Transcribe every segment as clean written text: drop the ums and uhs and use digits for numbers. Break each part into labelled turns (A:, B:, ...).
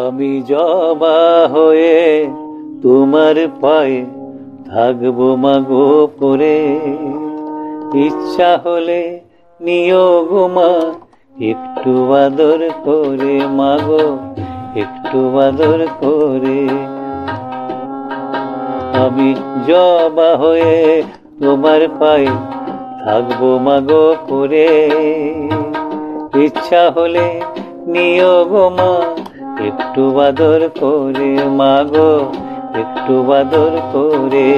A: আমি জবা হয়ে তোমার পায়ে থাকবো মাগো পরে, ইচ্ছা হলে নিও গো মা একটু আদর করে, মাগো একটু আদর করে। আমি জবা হয়ে তোমার পায়ে থাকবো মাগো পরে, ইচ্ছা হলে নিও গো মা একটু আদর করে, মাগো একটু আদর করে।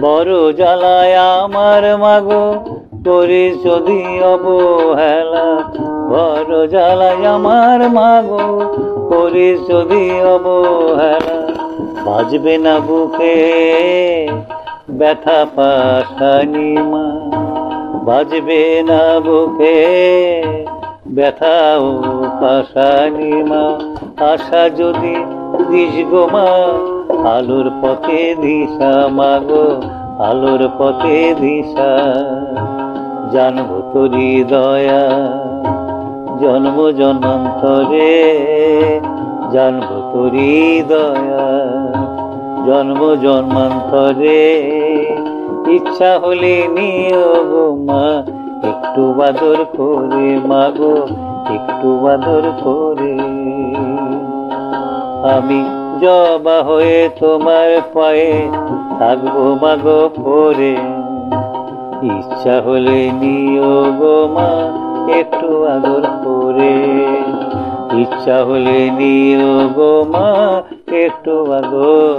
A: বড় জ্বালায় আমার মাগো করি যদি অবহেলা, বড় জ্বালায় আমার মাগো করি যদি অবহেলা। বাজবে না বুকে ব্যথা পাশানি মা, বাজবে না বুকে ব্যথা ও পাশানি মা। আশা যদি দিস গো মা আলোর পথে দিশা, মাগো আলোর পথে দিশা। জানবো তোরি দয়া জন্ম জন্মান্তরে, জানবো তোরি দয়া জন্ম জন্মান্তরে। ইচ্ছা হলে নিও গো মা একটু আদর করে, মাগো একটু আদর করে। আমি জবা হয়ে তোমার পায়ে থাকবো মাগো পরে, ইচ্ছা হলে নিও গো মা একটু আদর করে, ইচ্ছা হলে নিও গো মা একটু আদর